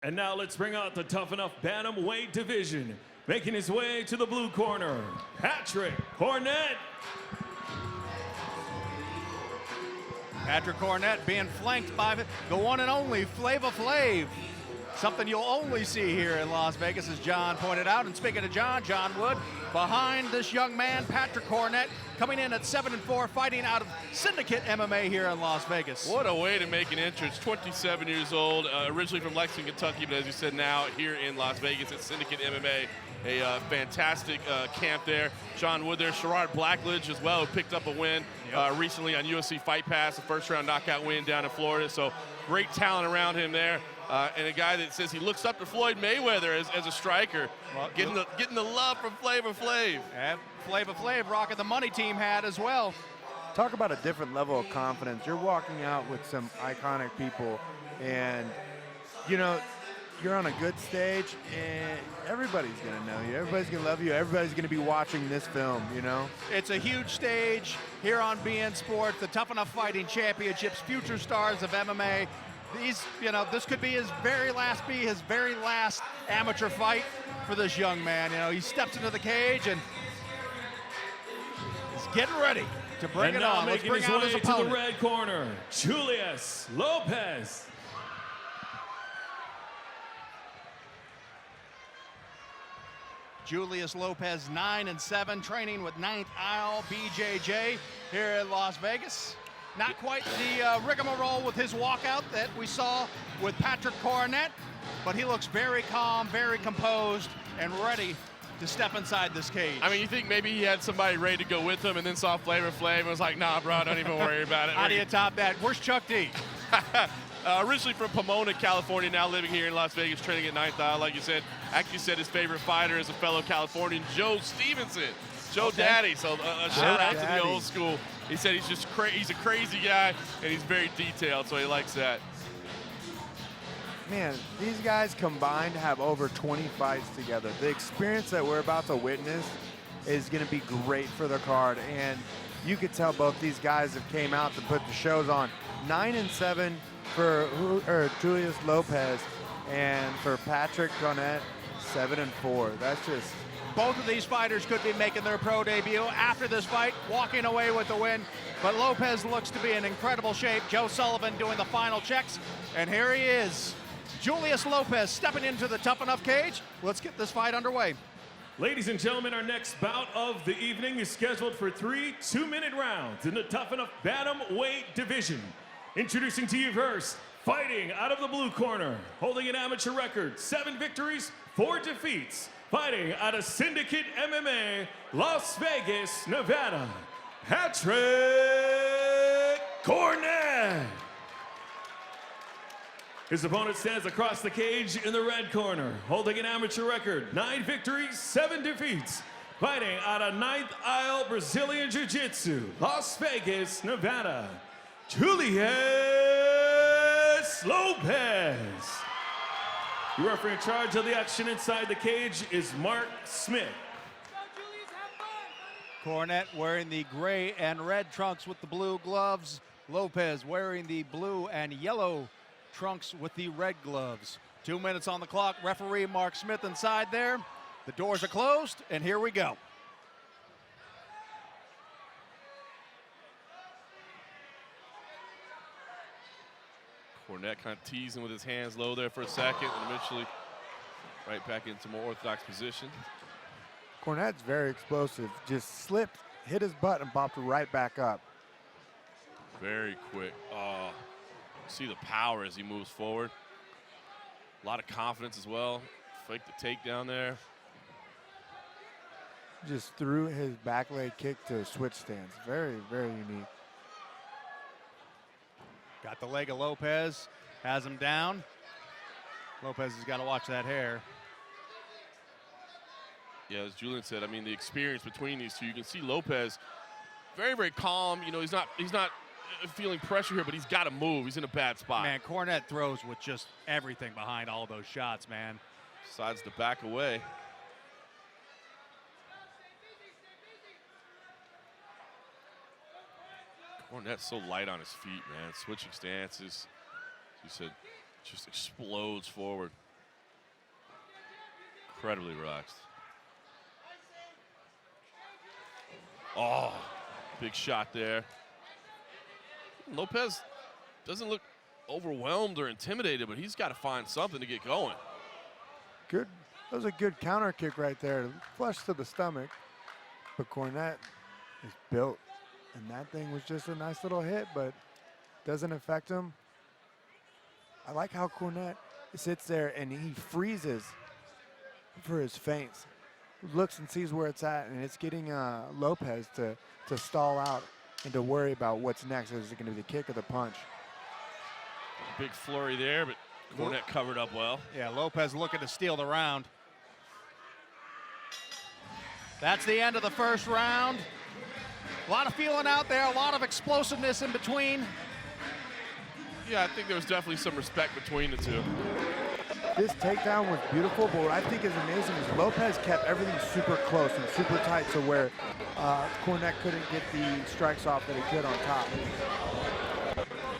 And now let's bring out the Tuff-N-Uff Bantamweight division. Making his way to the blue corner, Patrick Cornett. Patrick Cornett being flanked by the one and only Flavor Flav. Something you'll only see here in Las Vegas, as John pointed out. And speaking of John Wood, behind this young man, Patrick Cornett, coming in at 7-4, fighting out of Syndicate MMA here in Las Vegas. What a way to make an entrance. 27 years old, originally from Lexington, Kentucky, but as you said, now here in Las Vegas at Syndicate MMA. A fantastic camp there. John Wood there, Sherrod Blackledge as well, who picked up a win recently on UFC Fight Pass, a first-round knockout win down in Florida. So great talent around him there. And a guy that says he looks up to Floyd Mayweather as a striker, well, getting the love from Flavor Flav. And Flavor Flav rocking the money team hat as well. Talk about a different level of confidence. You're walking out with some iconic people, and you know, you're on a good stage, and everybody's gonna know you. Everybody's gonna love you. Everybody's gonna be watching this film, you know? It's a huge stage here on BN Sports, the Tuff-N-Uff Fighting Championships, future stars of MMA. These, you know, this could be his very last amateur fight for this young man. You know, he steps into the cage and is getting ready to bring it on. Let's bring out his opponent. To the red corner, Julius Lopez. Julius Lopez, 9-7, training with 9th Isle BJJ here in Las Vegas. Not quite the rigmarole with his walkout that we saw with Patrick Cornett, but he looks very calm, very composed, and ready to step inside this cage. I mean, you think maybe he had somebody ready to go with him and then saw Flavor Flav and was like, nah, bro, don't even worry about it. How do you top that? Where's Chuck D? Originally from Pomona, California, now living here in Las Vegas, training at 9th Isle, like you said. Actually said his favorite fighter is a fellow Californian, Joe Stevenson. Joe Daddy, so a shout out to the old school. He said he's just he's a crazy guy, and he's very detailed, so he likes that. Man, these guys combined have over 20 fights together. The experience that we're about to witness is going to be great for the card, and you could tell both these guys have came out to put the shows on. 9-7 for Julius Lopez, and for Patrick Cornett, 7-4. That's just... Both of these fighters could be making their pro debut after this fight, walking away with the win. But Lopez looks to be in incredible shape. Joe Sullivan doing the final checks. And here he is, Julius Lopez stepping into the Tuff-N-Uff cage. Let's get this fight underway. Ladies and gentlemen, our next bout of the evening is scheduled for 3 2-minute rounds in the Tuff-N-Uff Bantamweight division. Introducing to you first, fighting out of the blue corner, holding an amateur record, 7 victories, 4 defeats. Fighting out of Syndicate MMA, Las Vegas, Nevada, Patrick Cornett. His opponent stands across the cage in the red corner, holding an amateur record, 9 victories, 7 defeats. Fighting out of 9th Isle Brazilian Jiu-Jitsu, Las Vegas, Nevada, Julius Lopez. The referee in charge of the action inside the cage is Mark Smith. Cornett wearing the gray and red trunks with the blue gloves. Lopez wearing the blue and yellow trunks with the red gloves. 2 minutes on the clock. Referee Mark Smith inside there. The doors are closed, and here we go. Cornett kind of teasing with his hands low there for a second, and eventually right back into more orthodox position. Cornett's very explosive. Just slipped, hit his butt, and popped right back up. Very quick. Oh, see the power as he moves forward. A lot of confidence as well. Fake the takedown there. Just threw his back leg kick to a switch stance. Very, very unique. Got the leg of Lopez, has him down. Lopez has got to watch that hair. Yeah, as Julian said, I mean, the experience between these two, you can see Lopez very, very calm. You know, he's not feeling pressure here, but he's got to move. He's in a bad spot. Man, Cornett throws with just everything behind all those shots, man. Decides to back away. Cornett's so light on his feet, man. Switching stances, you said, just explodes forward. Incredibly relaxed. Oh, big shot there. Lopez doesn't look overwhelmed or intimidated, but he's got to find something to get going. Good. That was a good counter kick right there. Flush to the stomach. But Cornett is built. And that thing was just a nice little hit, but doesn't affect him. I like how Cornett sits there and he freezes for his feints. Looks and sees where it's at, and it's getting Lopez to stall out and to worry about what's next. Is it going to be the kick or the punch? Big flurry there, but Cornett covered up well. Yeah, Lopez looking to steal the round. That's the end of the first round. A lot of feeling out there, a lot of explosiveness in between. Yeah, I think there was definitely some respect between the two. This takedown was beautiful, but what I think is amazing is Lopez kept everything super close and super tight to where Cornett couldn't get the strikes off that he could on top.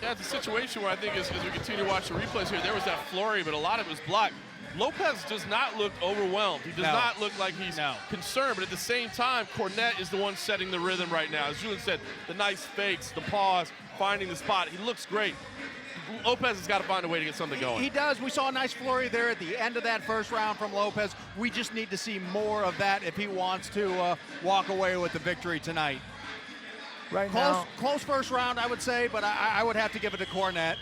Yeah, it's a situation where I think as we continue to watch the replays here, there was that flurry, but a lot of it was blocked. Lopez does not look overwhelmed. He does not look like he's concerned, but at the same time, Cornett is the one setting the rhythm right now. As Julian said, the nice fakes, the pause, finding the spot. He looks great. Lopez has got to find a way to get something going. He does. We saw a nice flurry there at the end of that first round from Lopez. We just need to see more of that if he wants to walk away with the victory tonight. Right now, close first round, I would say, but I would have to give it to Cornett.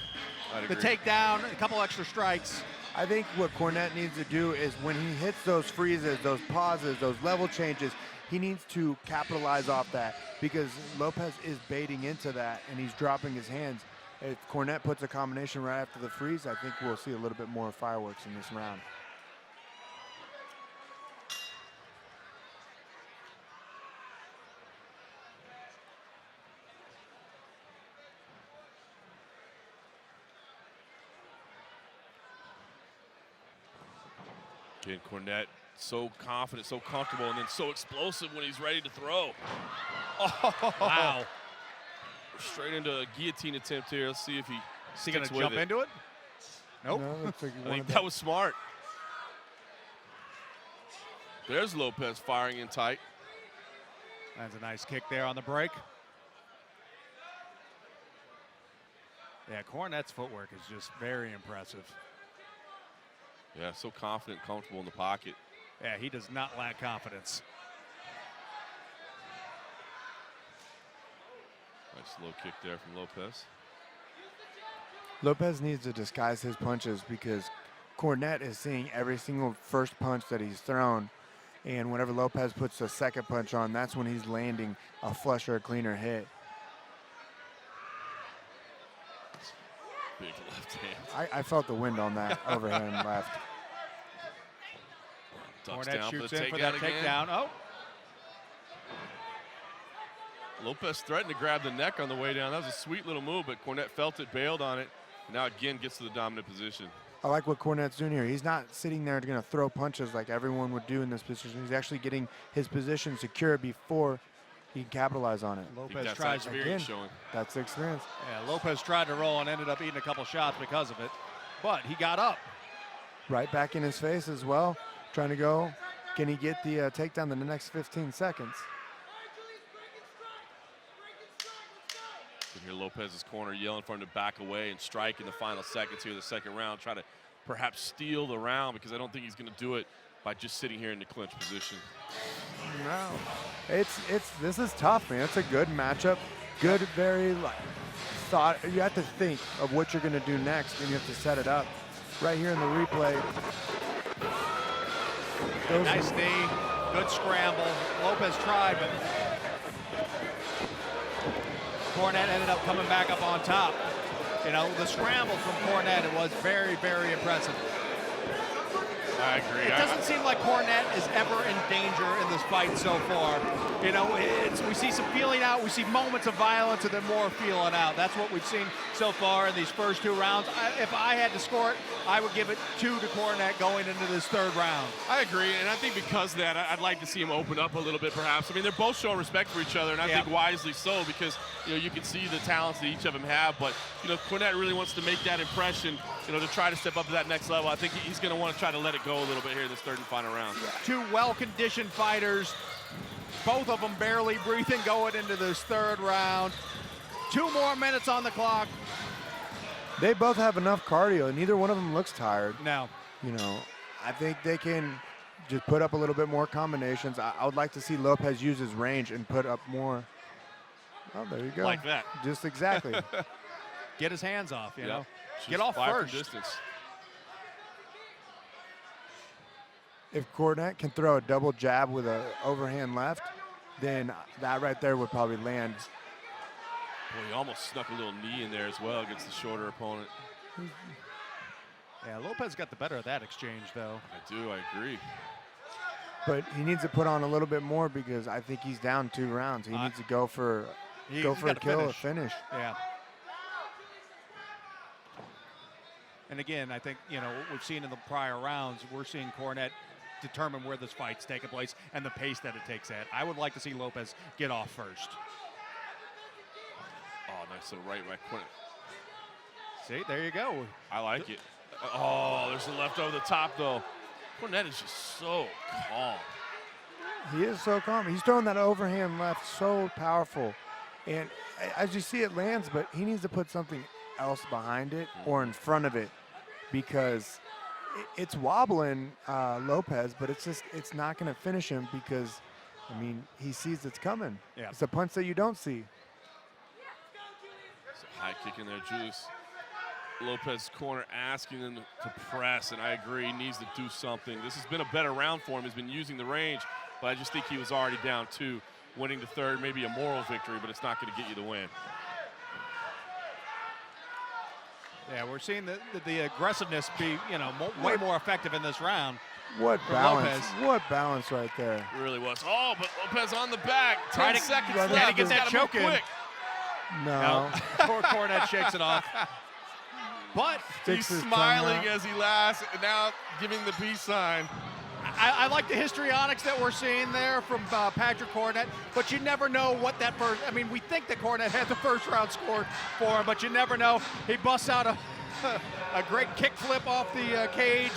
The takedown, a couple extra strikes. I think what Cornett needs to do is when he hits those freezes, those pauses, those level changes, he needs to capitalize off that because Lopez is baiting into that and he's dropping his hands. If Cornett puts a combination right after the freeze, I think we'll see a little bit more fireworks in this round. Again, Cornett so confident, so comfortable, and then so explosive when he's ready to throw. Oh, wow. Straight into a guillotine attempt here. Let's see if he's going to jump into it. Nope. No, looks like I think that was smart. There's Lopez firing in tight. That's a nice kick there on the break. Yeah, Cornett's footwork is just very impressive. Yeah, so confident, comfortable in the pocket. Yeah, he does not lack confidence. Nice low kick there from Lopez. Lopez needs to disguise his punches because Cornett is seeing every single first punch that he's thrown. And whenever Lopez puts the second punch on, that's when he's landing a flush or a cleaner hit. Big left hand. I felt the wind on that overhand left. Ducks Cornett down shoots for the in for that takedown. Oh. Lopez threatened to grab the neck on the way down. That was a sweet little move, but Cornett felt it, bailed on it. And now again gets to the dominant position. I like what Cornett's doing here. He's not sitting there going to throw punches like everyone would do in this position. He's actually getting his position secure before he can capitalize on it. Lopez tries again. Showing. That's the experience. Yeah, Lopez tried to roll and ended up eating a couple shots because of it. But he got up. Right back in his face as well. Trying to go. Can he get the takedown in the next 15 seconds? You can hear Lopez's corner yelling for him to back away and strike in the final seconds here of the second round. Try to perhaps steal the round because I don't think he's going to do it by just sitting here in the clinch position. No. This is tough, man. It's a good matchup. Good, very thought. You have to think of what you're going to do next, and you have to set it up. Right here in the replay. Nice knee, good scramble. Lopez tried, but Cornett ended up coming back up on top. You know, the scramble from Cornett, it was very, very impressive. I agree. It doesn't seem like Cornett is ever in danger in this fight so far. You know, we see some feeling out, we see moments of violence, and then more feeling out. That's what we've seen so far in these first two rounds. If I had to score it, I would give it 2 to Cornett going into this third round. I agree, and I think because of that, I'd like to see him open up a little bit perhaps. I mean, they're both showing respect for each other, and I think wisely so because, you know, you can see the talents that each of them have, but, you know, Cornett really wants to make that impression to try to step up to that next level. I think he's going to want to try to let it go a little bit here in this third and final round. Two well-conditioned fighters, both of them barely breathing going into this third round. 2 more minutes on the clock. They both have enough cardio. Neither one of them looks tired. No. I think they can just put up a little bit more combinations. I would like to see Lopez use his range and put up more. Oh, there you go. Like that. Just exactly. Get his hands off, you know. Just Get off fly from first. distance. If Cornett can throw a double jab with an overhand left, then that right there would probably land. Boy, he almost snuck a little knee in there as well against the shorter opponent. Yeah, Lopez got the better of that exchange, though. I agree. But he needs to put on a little bit more because I think he's down 2 rounds. He needs to go for He's a gotta kill, a finish. Yeah. And again, I think, what we've seen in the prior rounds, we're seeing Cornett determine where this fight's taking place and the pace that it takes at. I would like to see Lopez get off first. Oh, nice little right Cornett. See, there you go. I like it. Oh, there's a left over the top, though. Cornett is just so calm. He is so calm. He's throwing that overhand left so powerful. And as you see, it lands, but he needs to put something else behind it or in front of it because it's wobbling Lopez, but it's not going to finish him because, he sees it's coming. Yeah. It's a punch that you don't see. It's a high kick in there, Julius. Lopez corner asking him to press, and I agree, he needs to do something. This has been a better round for him. He's been using the range, but I just think he was already down 2. Winning the third, maybe a moral victory, but it's not going to get you the win. Yeah, we're seeing the aggressiveness be, way more effective in this round. What balance? Lopez. What balance right there. It really was. Oh, but Lopez on the back. 10 Try to- seconds try left. to get He's that gotta move choke in. quick. No. Cornett shakes it off. But He's Sticks his tongue smiling out. as he laughs, and now giving the peace sign. I like the histrionics that we're seeing there from Patrick Cornett, but you never know what that first. We think that Cornett had the first round scored for him, but you never know. He busts out a great kick flip off the cage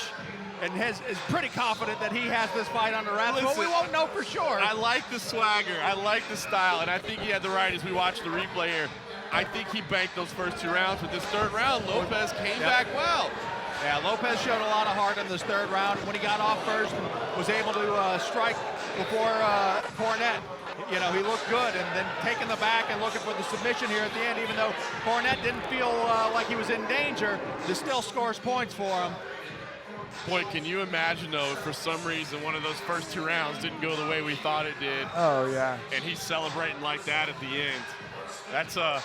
and is pretty confident that he has this fight under wraps, but we won't know for sure. I like the swagger. I like the style, and I think he had the right as we watch the replay here. I think he banked those first 2 rounds, but this third round, Lopez came back well. Yeah, Lopez showed a lot of heart in this third round when he got off first and was able to strike before Cornett. He looked good, and then taking the back and looking for the submission here at the end, even though Cornett didn't feel like he was in danger, this still scores points for him. Boy, can you imagine, though, if for some reason one of those first 2 rounds didn't go the way we thought it did, Oh, yeah. and he's celebrating like that at the end. That's a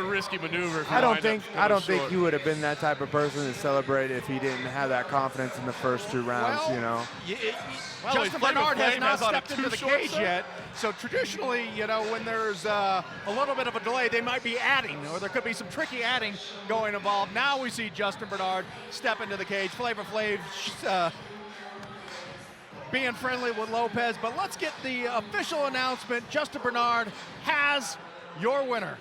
risky maneuver. If you I don't wind up think coming he short. would have been that type of person to celebrate if he didn't have that confidence in the first 2 rounds, Well, Justin Flavor Bernard has Flav not has on a stepped into too the short cage set. yet. So traditionally, when there's a little bit of a delay, they might be adding, or there could be some tricky adding going involved. Now we see Justin Bernard step into the cage. Flavor Flav being friendly with Lopez, but let's get the official announcement. Justin Bernard has your winner.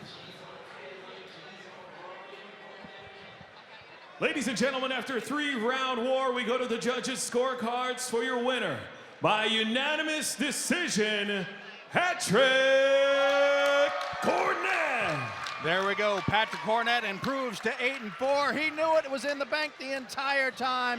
Ladies and gentlemen, after a 3-round war, we go to the judges' scorecards for your winner. By unanimous decision, Patrick Cornett. There we go. Patrick Cornett improves to 8-4. He knew it was in the bank the entire time.